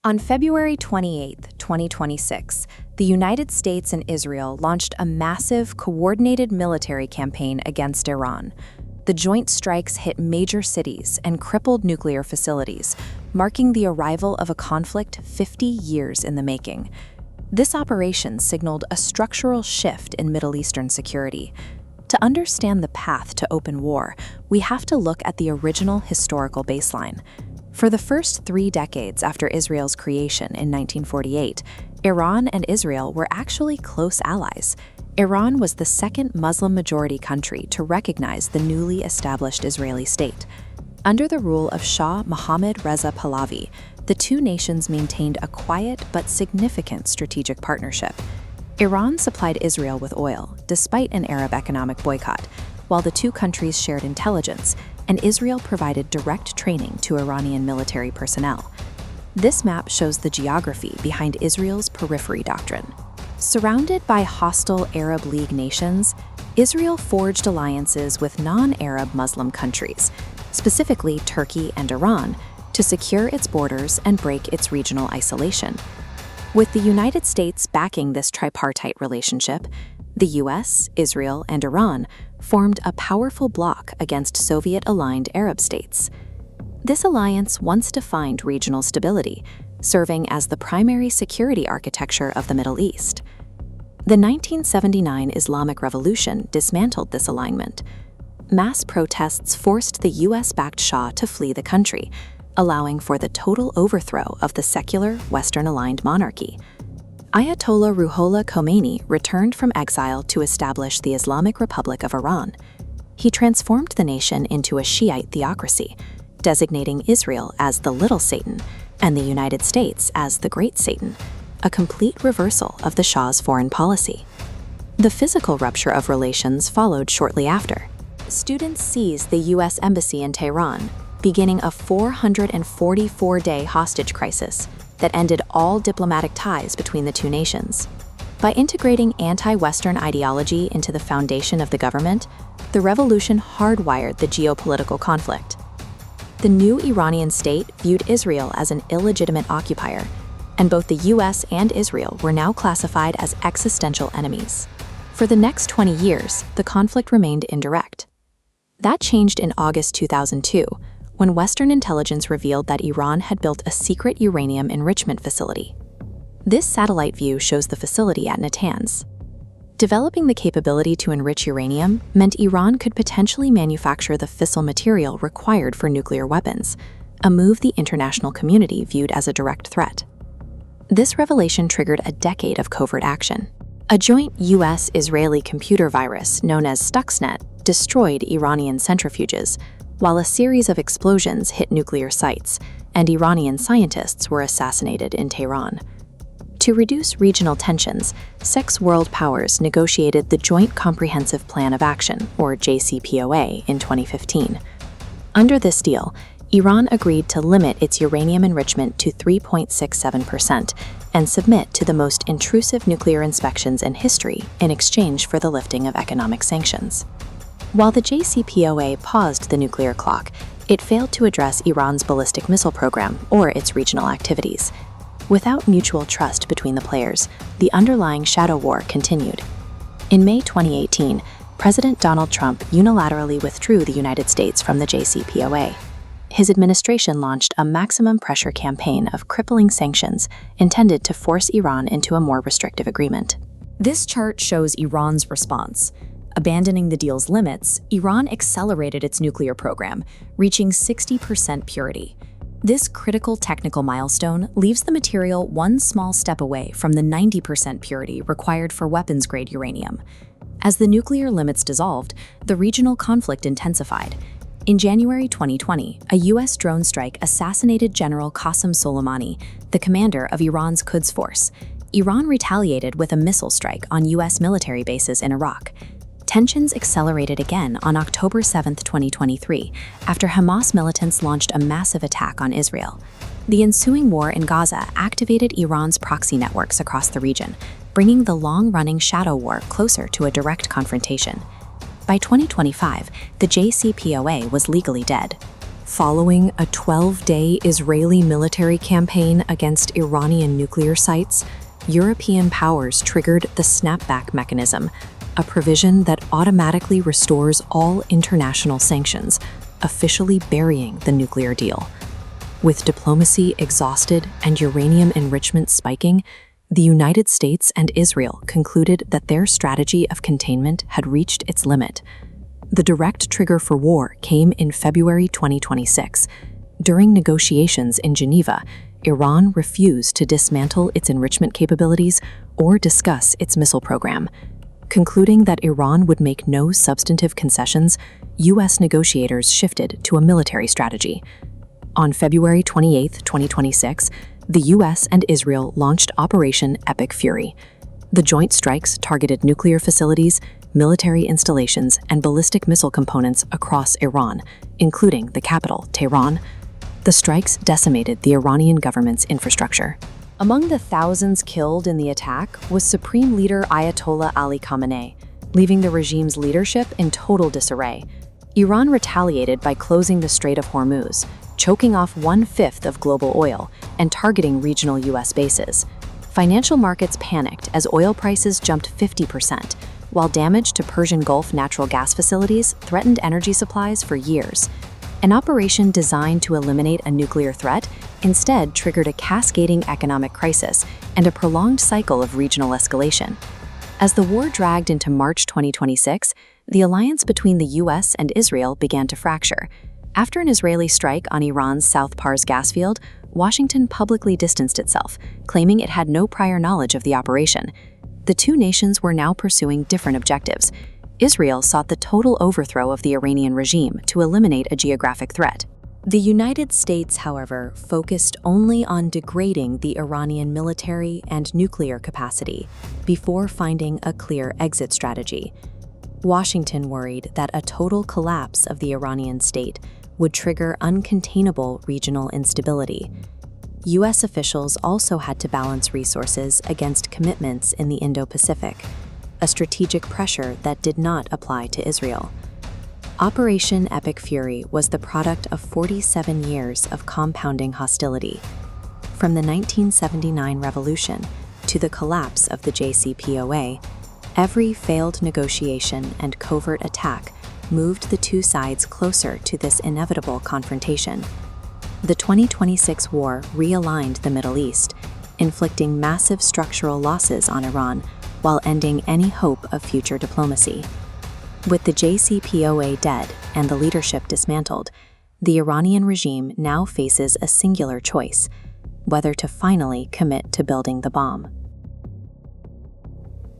On February 28, 2026, the United States and Israel launched a massive, coordinated military campaign against Iran. The joint strikes hit major cities and crippled nuclear facilities, marking the arrival of a conflict 50 years in the making. This operation signaled a structural shift in Middle Eastern security. To understand the path to open war, we have to look at the original historical baseline. For the first 3 decades after Israel's creation in 1948, Iran and Israel were actually close allies. Iran was the second Muslim-majority country to recognize the newly established Israeli state. Under the rule of Shah Mohammad Reza Pahlavi, the two nations maintained a quiet but significant strategic partnership. Iran supplied Israel with oil, despite an Arab economic boycott, while the two countries shared intelligence, and Israel provided direct training to Iranian military personnel. This map shows the geography behind Israel's periphery doctrine. Surrounded by hostile Arab League nations, Israel forged alliances with non-Arab Muslim countries, specifically Turkey and Iran, to secure its borders and break its regional isolation. With the United States backing this tripartite relationship, the US, Israel, and Iran formed a powerful bloc against Soviet-aligned Arab states. This alliance once defined regional stability, serving as the primary security architecture of the Middle East. The 1979 Islamic Revolution dismantled this alignment. Mass protests forced the US-backed Shah to flee the country, allowing for the total overthrow of the secular, Western-aligned monarchy. Ayatollah Ruhollah Khomeini returned from exile to establish the Islamic Republic of Iran. He transformed the nation into a Shiite theocracy, designating Israel as the Little Satan and the United States as the Great Satan, a complete reversal of the Shah's foreign policy. The physical rupture of relations followed shortly after. Students seized the U.S. Embassy in Tehran, beginning a 444-day hostage crisis that ended all diplomatic ties between the two nations. By integrating anti-Western ideology into the foundation of the government, the revolution hardwired the geopolitical conflict. The new Iranian state viewed Israel as an illegitimate occupier, and both the US and Israel were now classified as existential enemies. For the next 20 years, the conflict remained indirect. That changed in August 2002, when Western intelligence revealed that Iran had built a secret uranium enrichment facility. This satellite view shows the facility at Natanz. Developing the capability to enrich uranium meant Iran could potentially manufacture the fissile material required for nuclear weapons, a move the international community viewed as a direct threat. This revelation triggered a decade of covert action. A joint US-Israeli computer virus known as Stuxnet destroyed Iranian centrifuges, while a series of explosions hit nuclear sites, and Iranian scientists were assassinated in Tehran. To reduce regional tensions, 6 world powers negotiated the Joint Comprehensive Plan of Action, or JCPOA, in 2015. Under this deal, Iran agreed to limit its uranium enrichment to 3.67% and submit to the most intrusive nuclear inspections in history in exchange for the lifting of economic sanctions. While the JCPOA paused the nuclear clock, it failed to address Iran's ballistic missile program or its regional activities. Without mutual trust between the players, the underlying shadow war continued. In May 2018, President Donald Trump unilaterally withdrew the United States from the JCPOA. His administration launched a maximum pressure campaign of crippling sanctions intended to force Iran into a more restrictive agreement. This chart shows Iran's response. Abandoning the deal's limits, Iran accelerated its nuclear program, reaching 60% purity. This critical technical milestone leaves the material one small step away from the 90% purity required for weapons-grade uranium. As the nuclear limits dissolved, the regional conflict intensified. In January 2020, a U.S. drone strike assassinated General Qasem Soleimani, the commander of Iran's Quds Force. Iran retaliated with a missile strike on U.S. military bases in Iraq. Tensions accelerated again on October 7, 2023, after Hamas militants launched a massive attack on Israel. The ensuing war in Gaza activated Iran's proxy networks across the region, bringing the long-running shadow war closer to a direct confrontation. By 2025, the JCPOA was legally dead. Following a 12-day Israeli military campaign against Iranian nuclear sites, European powers triggered the snapback mechanism, a provision that automatically restores all international sanctions, officially burying the nuclear deal. With diplomacy exhausted and uranium enrichment spiking, the United States and Israel concluded that their strategy of containment had reached its limit. The direct trigger for war came in February 2026. During negotiations in Geneva, Iran refused to dismantle its enrichment capabilities or discuss its missile program. Concluding that Iran would make no substantive concessions, U.S. negotiators shifted to a military strategy. On February 28, 2026, the U.S. and Israel launched Operation Epic Fury. The joint strikes targeted nuclear facilities, military installations, and ballistic missile components across Iran, including the capital, Tehran. The strikes decimated the Iranian government's infrastructure. Among the thousands killed in the attack was Supreme Leader Ayatollah Ali Khamenei, leaving the regime's leadership in total disarray. Iran retaliated by closing the Strait of Hormuz, choking off 1/5 of global oil, and targeting regional U.S. bases. Financial markets panicked as oil prices jumped 50%, while damage to Persian Gulf natural gas facilities threatened energy supplies for years. An operation designed to eliminate a nuclear threat instead triggered a cascading economic crisis and a prolonged cycle of regional escalation. As the war dragged into March 2026, the alliance between the U.S. and Israel began to fracture. After an Israeli strike on Iran's South Pars gas field, Washington publicly distanced itself, claiming it had no prior knowledge of the operation. The two nations were now pursuing different objectives. Israel sought the total overthrow of the Iranian regime to eliminate a geographic threat. The United States, however, focused only on degrading the Iranian military and nuclear capacity before finding a clear exit strategy. Washington worried that a total collapse of the Iranian state would trigger uncontainable regional instability. U.S. officials also had to balance resources against commitments in the Indo-Pacific, a strategic pressure that did not apply to Israel. Operation Epic Fury was the product of 47 years of compounding hostility. From the 1979 revolution to the collapse of the JCPOA, every failed negotiation and covert attack moved the two sides closer to this inevitable confrontation. The 2026 war realigned the Middle East, inflicting massive structural losses on Iran while ending any hope of future diplomacy. With the JCPOA dead and the leadership dismantled, the Iranian regime now faces a singular choice: whether to finally commit to building the bomb.